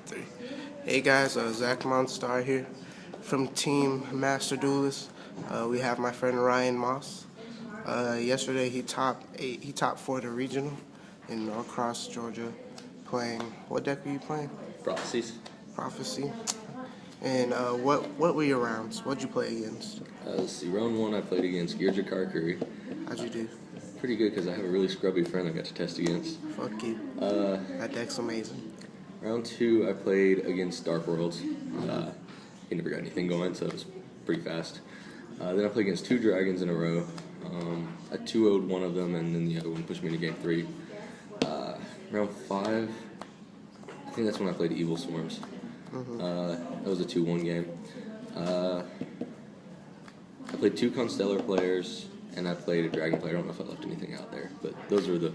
3. Hey guys, Zach Monstar here from Team Master Duelist. We have my friend Ryan Moss. Yesterday he topped 4 the regional in Norcross, Georgia. Playing, what deck were you playing? Prophecy. And what were your rounds? What'd you play against? Let's see, round 1 I played against Yugioh. How'd you do? Pretty good because I have a really scrubby friend I got to test against. Fuck you. That deck's amazing. Round 2 I played against Dark Worlds. He never got anything going, so it was pretty fast. Then I played against 2 dragons in a row. I 2-0'd one of them, and then the other one pushed me to game 3. Round 5, I think that's when I played Evil Swarms. That was a 2-1 game. I played 2 Constellar players, and I played a Dragon player. I don't know if I left anything out there, but those were the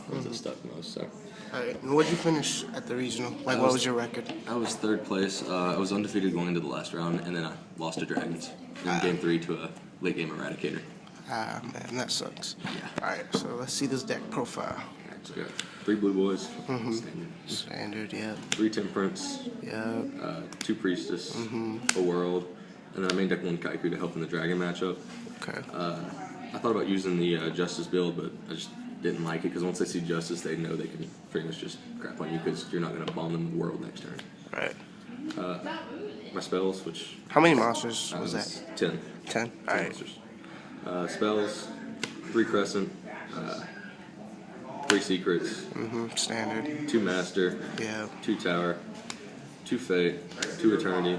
ones that stuck most. So. Alright, and what did you finish at the regional? What was your record? I was 3rd place. I was undefeated going into the last round, and then I lost to Dragons in game 3 to a late game Eradicator. Man, that sucks. Yeah. Alright, so let's see this deck profile. Alright, so we got 3 Blue Boys. Standard, yeah. 3 Temperance. Yeah. 2 Priestess. A World. And then I main deck 1 Kaiku to help in the Dragon matchup. Okay. I thought about using the Justice build, but I just didn't like it because once they see Justice, they know they can pretty much just crap on you because you're not going to bomb them in the World next turn. Right. My spells, which... How many monsters was that? 10. 10? Alright. Spells, 3 Crescent, 3 Secrets. Standard. 2 Master. Yeah. 2 Tower. 2 Fate. 2 Eternity.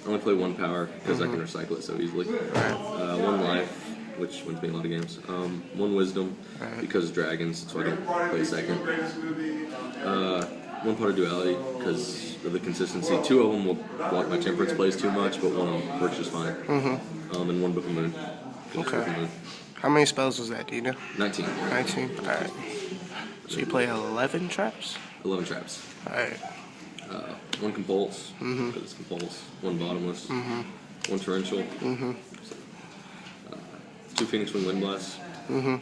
I only play 1 Power because I can recycle it so easily. Right. 1 Life, which wins me a lot of games. 1 Wisdom, because Dragons, so I don't play 2nd. 1 Pot of Duality, because of the consistency. 2 of them will block my Temperance plays too much, but 1 of them works just fine. And 1 Book of Moon. Okay. How many spells was that, do you know? 19. 19? Alright. So you play 11 traps? 11 traps. Alright. 1 Compulse, because it's Compulse. 1 Bottomless. 1 Torrential. 2 Phoenix Wing Wind Blast. 3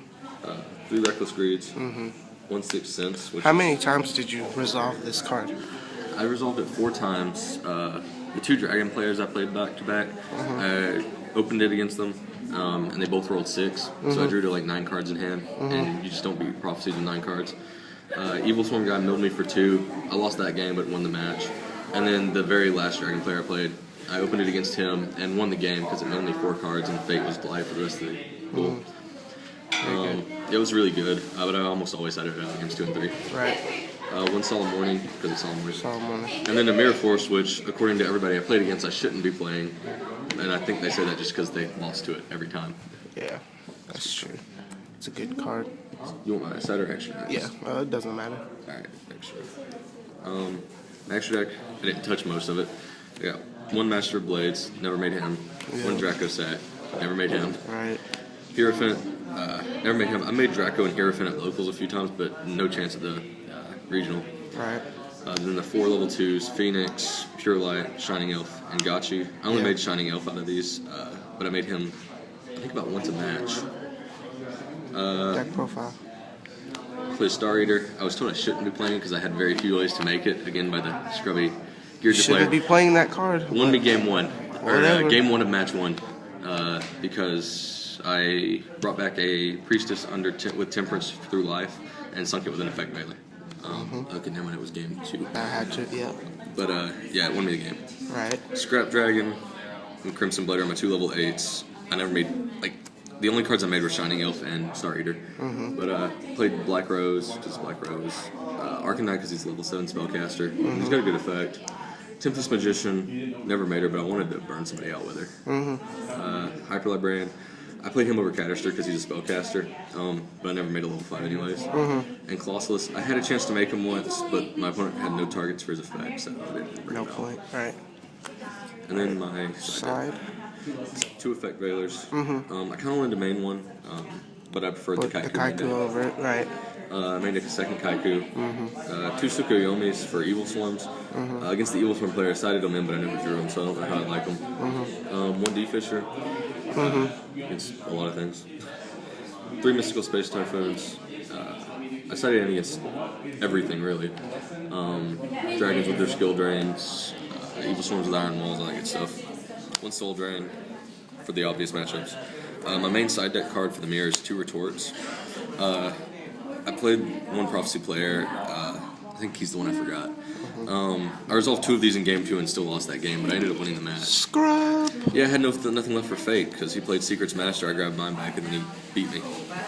Reckless Greeds. 1 Sixth Sense. How many times did you resolve this card? I resolved it 4 times. The 2 Dragon players I played back to back, I opened it against them, and they both rolled 6. So I drew to like 9 cards in hand, and you just don't beat Prophecies with 9 cards. Evil Swarm guy milled me for 2. I lost that game, but won the match. And then the very last Dragon player I played, I opened it against him and won the game because it milled me 4 cards, and Fate was Blight for the rest of the pool. It was really good, but I almost always had it out games 2 and 3. Right. 1 Solemn Morning, because it's Solemn Morning. Solemn Morning. And then the Mirror Force, which, according to everybody I played against, I shouldn't be playing. And I think they say that just because they lost to it every time. Yeah, that's true. It's a good card. You want my side or extra decks? Yeah, it doesn't matter. Alright, extra. My extra deck, I didn't touch most of it. I got 1 Master of Blades, never made him. 1 Draco Sack, never made him. Right. Hierophant, never made him. I made Draco and Hierophant at locals a few times, but no chance at the regional. Right. Then the 4 level 2s, Phoenix, Pure Light, Shining Elf, and Gotchi. I only made Shining Elf out of these, but I made him, I think, about once a match. Deck profile. Played Star Eater. I was told I shouldn't be playing because I had very few ways to make it, again by the scrubby geared player. Shouldn't be playing that card. Won me game 1, Whatever. or game 1 of match 1, because I brought back a Priestess with Temperance through life and sunk it with an effect melee. Okay, never mind, it was game 2. I had to, yeah. But yeah, it won me the game. Right. Scrap Dragon and Crimson Blade are my 2 level 8s. I never made, like, the only cards I made were Shining Elf and Star Eater. But played Black Rose, because Black Rose. Arcanine, because he's a level 7 spellcaster. He's got a good effect. Tempest Magician, never made her, but I wanted to burn somebody out with her. Hyper Librarian. I played him over Cataster because he's a spellcaster, but I never made a level 5 anyways. And Colossus, I had a chance to make him once, but my opponent had no targets for his effect, so I didn't bring No him out. point. Right. And then my Side. 2 Effect Veilers. I kind of wanted to main 1, but I preferred the Kaiku. The Kaiku over it, right. I made a 2nd Kaiku. 2 Tsukuyomis for Evil Swarms. Against the Evil Swarm player, I sided them in, but I never drew them, so I don't know how I like them. 1 D-Fisher. Against a lot of things. 3 Mystical Space Typhoons. I sided against everything really. Dragons with their skill drains, evil swarms with iron walls, all that good stuff. One soul drain for the obvious matchups. My main side deck card for the mirror is 2 retorts. I played one prophecy player. I think he's the one I forgot. I resolved 2 of these in game 2 and still lost that game, but I ended up winning the match. Scrub. Yeah, I had nothing left for Fate because he played Secret's Master. I grabbed mine back and then he beat me.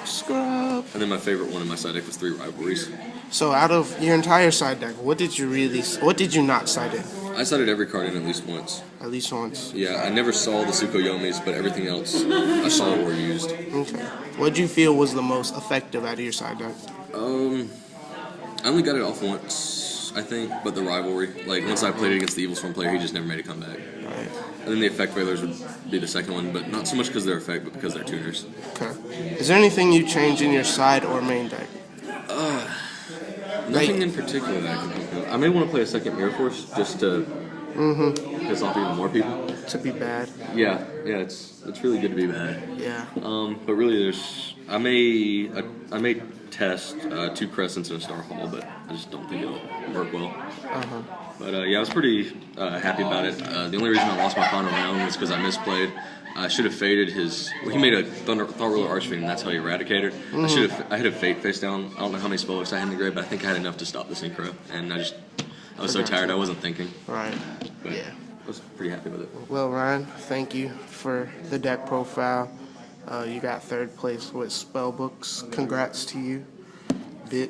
Scrub. And then my favorite one in my side deck was 3 rivalries. So out of your entire side deck, what did you not side in? I sided every card in at least once. At least once. Yeah, I never saw the Tsukuyomis, but everything else I saw or used. Okay. What did you feel was the most effective out of your side deck? I only got it off once, I think, but the rivalry. Like, once I played it against the Evil Swarm player, he just never made a comeback. Right. And then the effect veilers would be the second one, but not so much because of their effect, but because they're tuners. Okay. Is there anything you change in your side or main deck? Nothing in particular that I can think of. I may want to play a second Mirror Force just to piss off even more people. To be bad. Yeah, it's really good to be bad. Yeah. But really, I may test 2 Crescents and a Star Hall, but I just don't think it'll work well. But yeah, I was pretty happy about it. The only reason I lost my final round was because I misplayed. I should have faded his. Well, he made a Thought Ruler Archfiend, and that's how he eradicated. I had a Fate face down. I don't know how many Spellbooks I had in the grade, but I think I had enough to stop the Synchro. And I was so tired, I wasn't thinking. Right. But Yeah. I was pretty happy with it. Well, Ryan, thank you for the deck profile. You got 3rd place with Spellbooks. Congrats to you. Bit.